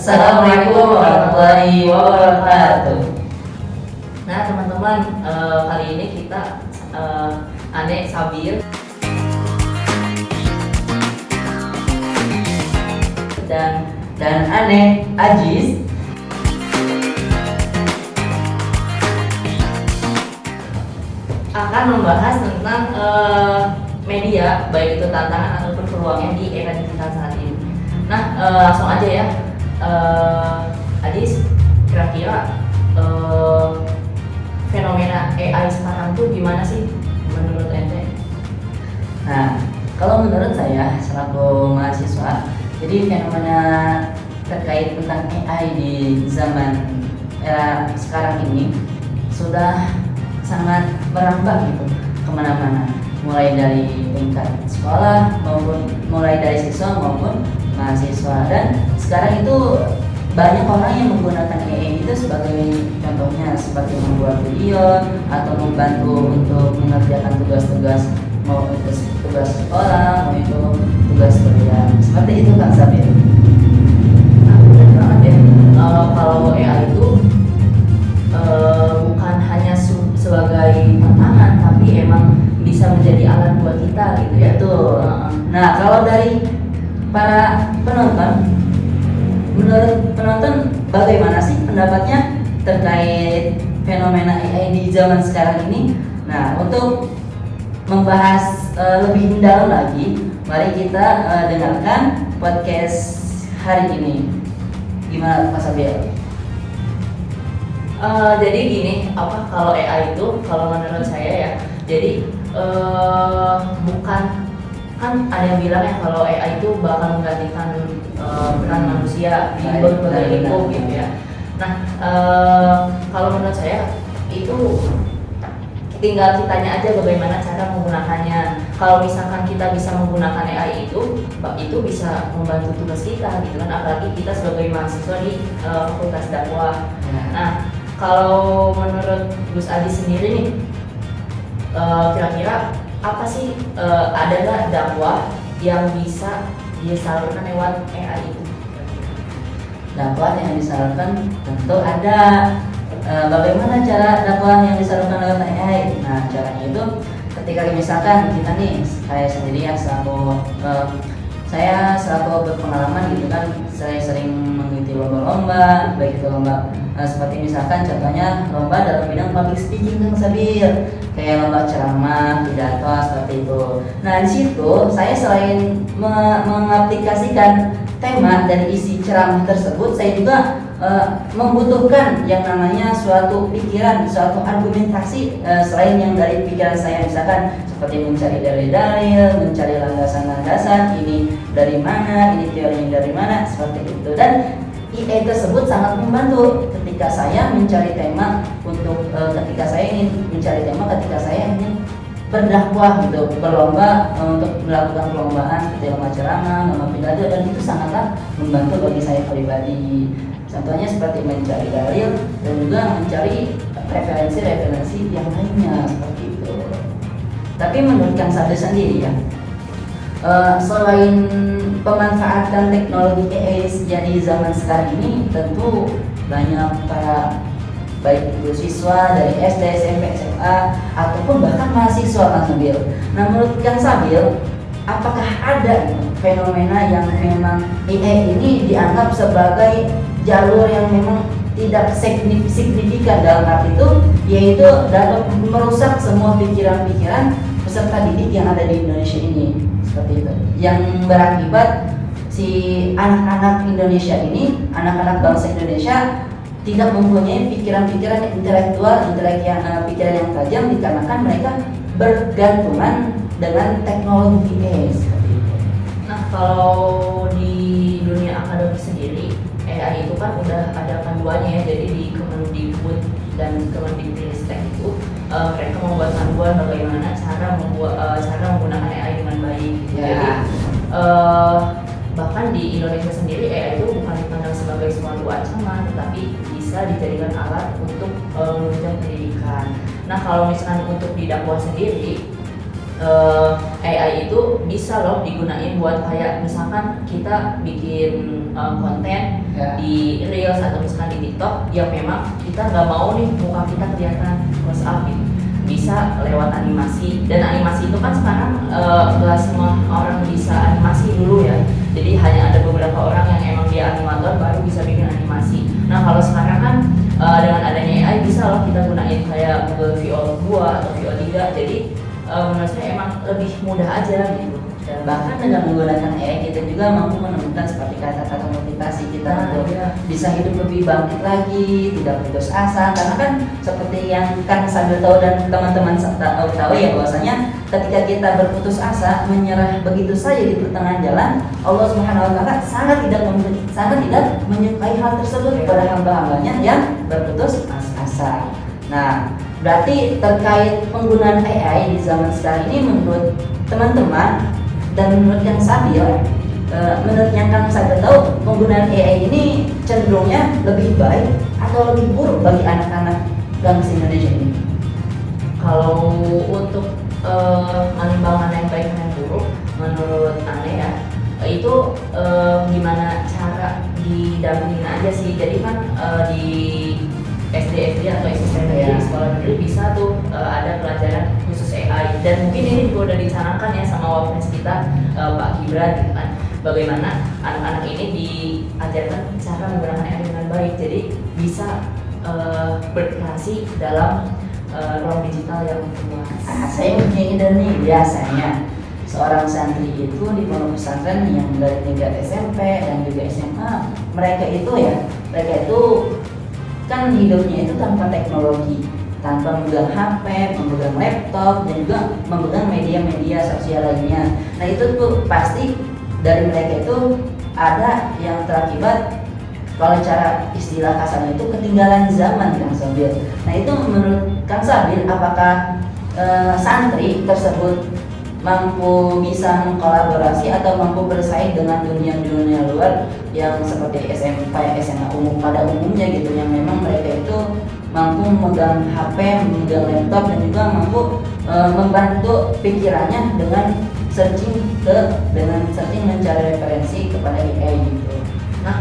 Assalamualaikum warahmatullahi wabarakatuh. Nah teman-teman, kali ini kita Ane Sabir dan Ane Ajiz akan membahas tentang media, baik itu tantangan ataupun peluangnya di era digital saat ini. Nah, langsung aja ya, Ajiz, kira-kira fenomena AI sekarang tuh gimana sih menurut ente? Nah, kalau menurut saya selaku mahasiswa, jadi fenomena terkait tentang AI di zaman era sekarang ini sudah sangat merambah gitu kemana-mana, mulai dari tingkat sekolah maupun mulai dari siswa maupun mahasiswa. Dan sekarang itu banyak orang yang menggunakan AI itu sebagai contohnya seperti membuat video atau membantu untuk mengerjakan tugas-tugas, mau itu tugas sekolah mau itu tugas kuliah, seperti itu Kang Sabir. Nah, benar banget ya. Kalau AI itu bukan hanya sebagai tantangan, tapi emang bisa menjadi alat buat kita gitu ya. Betul. Nah, kalau dari para penonton, menurut penonton bagaimana sih pendapatnya terkait fenomena AI di zaman sekarang ini? Nah, untuk membahas lebih mendalam lagi, mari kita dengarkan podcast hari ini. Gimana Pak Sabir? Jadi gini, kalau AI itu kalau menurut saya ya, jadi bukan, kan ada yang bilang ya kalau AI itu bakal menggantikan peran manusia di berbagai lingkup gitu ya. Nah, kalau menurut saya itu tinggal kitanya aja bagaimana cara menggunakannya. Kalau misalkan kita bisa menggunakan AI itu bisa membantu tugas kita gitu kan, apalagi kita sebagai mahasiswa di fakultas dakwah. Nah, kalau menurut Gus Adi sendiri nih, kira-kira apa sih, ada nggak dakwah yang bisa disalurkan lewat AI itu? Dakwah yang disalurkan tentu ada. Bagaimana cara dakwah yang disalurkan lewat AI? Nah, caranya itu ketika misalkan kita nih, saya sendiri ya saya selaku berpengalaman gitu kan, saya sering mengikuti lomba-lomba, baik itu lomba seperti misalkan contohnya lomba dalam bidang public speaking Kang Sabir, kayak lomba ceramah, pidato seperti itu. Nah, di situ saya selain mengaplikasikan tema dari isi ceramah tersebut, saya juga membutuhkan yang namanya suatu pikiran, suatu argumentasi selain yang dari pikiran saya, misalkan seperti mencari dalil-dalil, mencari landasan-landasan, ini dari mana, ini teorinya dari mana, seperti itu. Dan AI tersebut sangat membantu ketika saya mencari tema untuk ketika saya ingin berdakwah gitu, berlomba untuk melakukan perlombaan seperti lomba ceramah, lomba pidato, dan itu sangatlah membantu bagi saya pribadi. Contohnya seperti mencari dalil dan juga mencari referensi-referensi yang lainnya seperti itu. Tapi menurut Kang Sabir sendiri ya, selain pemanfaatan teknologi AI di zaman sekarang ini, tentu banyak para baik itu siswa dari SD, SMP, SMA ataupun bahkan mahasiswa Kang Sabir. Nah, menurut Kang Sabir, apakah ada fenomena yang memang AI ini dianggap sebagai jalur yang memang tidak signifikan dalam arti itu, yaitu dapat merusak semua pikiran-pikiran peserta didik yang ada di Indonesia ini, seperti itu, yang berakibat si anak-anak Indonesia ini, anak-anak bangsa Indonesia tidak mempunyai pikiran-pikiran intelektual, pikiran yang tajam, dikarenakan mereka bergantungan dengan teknologi AI seperti itu. Nah, kalau di dunia akademik sendiri, AI itu kan udah ada panduannya ya. Jadi di Kemendikbud dan Kemendikbudristek itu mereka membuat panduan bagaimana cara menggunakan AI dengan baik. Ya. Jadi bahkan di Indonesia sendiri AI itu bukan dipandang sebagai suatu ancaman, tetapi bisa dijadikan alat untuk menunjang pendidikan. Nah, kalau misalkan untuk di dakwah sendiri, AI itu bisa loh digunain buat kayak misalkan kita bikin konten Ya. di Reels atau misalkan di TikTok yang memang kita nggak mau nih muka kita kelihatan close up gitu. Bisa lewat animasi, dan animasi itu kan sekarang nggak semua orang bisa animasi dulu ya, jadi hanya ada beberapa orang yang emang dia animator baru bisa bikin animasi. Nah kalau sekarang kan dengan adanya AI bisa loh kita gunain kayak Google VO 2 atau VO 3, jadi menurut saya emang lebih mudah aja gitu. Dan bahkan dengan menggunakan AI kita juga mampu menemukan seperti kata-kata motivasi kita untuk bisa hidup lebih bangkit lagi, tidak putus asa. Karena kan seperti yang Kang Sabil tahu dan teman-teman tahu ya, bahwasanya ketika kita berputus asa, menyerah begitu saja di pertengahan jalan, Allah Subhanahu wa taala sangat tidak menyukai hal tersebut pada hamba-hambanya yang berputus asa. Nah, berarti terkait penggunaan AI di zaman sekarang ini menurut teman-teman dan menurut yang Sabil, menurut yang Kang Sabil tahu, penggunaan AI ini cenderungnya lebih baik atau lebih buruk bagi anak-anak bangsa Indonesia ini? Kalau untuk menimbang mana yang baik dan yang buruk, menurut Ane ya, itu gimana cara didampingin aja sih. Jadi kan di SD atau SMP Ya. di sekolah negeri bisa tuh ada pelajaran khusus AI, dan mungkin ini juga udah dicanangkan ya sama Wapres kita Pak Gibran gitu kan, bagaimana anak-anak ini diajarkan cara menggunakan AI dengan baik, jadi bisa berkreasi dalam ruang digital yang luas. Saya punya ide nih, biasanya seorang santri itu di pondok pesantren yang dari tingkat SMP dan juga SMA, mereka itu kan hidupnya itu tanpa teknologi, tanpa memegang HP, memegang laptop, dan juga memegang media-media sosial lainnya. Nah itu tuh pasti dari mereka itu ada yang terakibat, kalau cara istilah kasarnya itu ketinggalan zaman, Kang Sabil. Nah itu menurut Kang Sabil, apakah santri tersebut mampu bisa mengkolaborasi atau mampu bersaing dengan dunia luar yang seperti SMP, SMA umum pada umumnya gitu, yang memang mereka itu mampu memegang HP, memegang laptop, dan juga mampu membantu pikirannya dengan searching mencari referensi kepada AI gitu. Nah,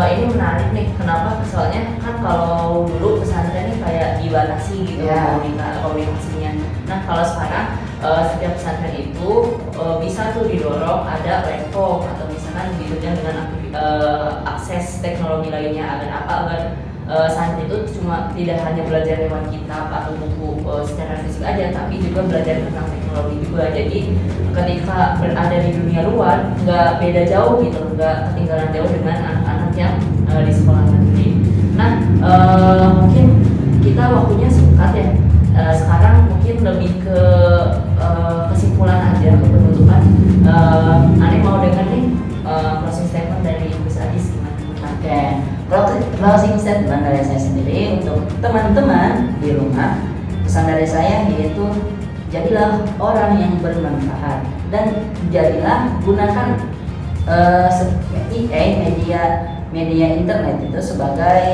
ini menarik nih. Kenapa? Soalnya kan kalau dulu pesantren ini kayak dibatasi gitu Ya. komunikasinya. Nah, kalau sekarang setiap pesantren itu bisa tuh didorong ada laptop atau misalkan ditunjang dengan akses teknologi lainnya, agar santri itu cuma tidak hanya belajar lewat kitab atau buku secara fisik aja, tapi juga belajar tentang teknologi juga. Jadi ketika berada di dunia luar nggak beda jauh gitu, nggak ketinggalan jauh dengan anak-anak yang di sekolah negeri. Nah, mungkin kita waktunya singkat ya. Sekarang mungkin lebih ke kesimpulan aja, ke penutupan. Ane mau dengar nih closing statement dari Gus Adis gimana? Oke, closing statement dari saya sendiri untuk teman-teman di rumah, pesan dari saya yaitu jadilah orang yang bermanfaat dan jadilah gunakan media internet itu sebagai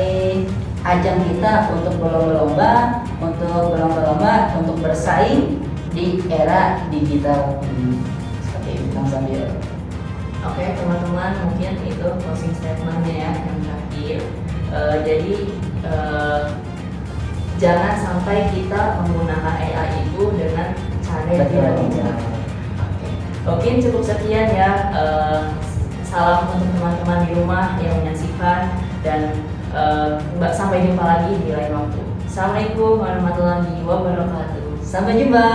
ajang kita untuk berlomba-lomba untuk bersaing di era digital ini. Seperti itu Kang Sabil. Oke, teman-teman, mungkin itu closing statementnya ya yang terakhir. Jadi jangan sampai kita menggunakan AI itu dengan cara yang tidak bijak. Oke, cukup sekian ya. Salam untuk teman-teman di rumah yang menyaksikan, dan sampai jumpa lagi di lain waktu. Assalamualaikum warahmatullahi wabarakatuh. Sampai jumpa.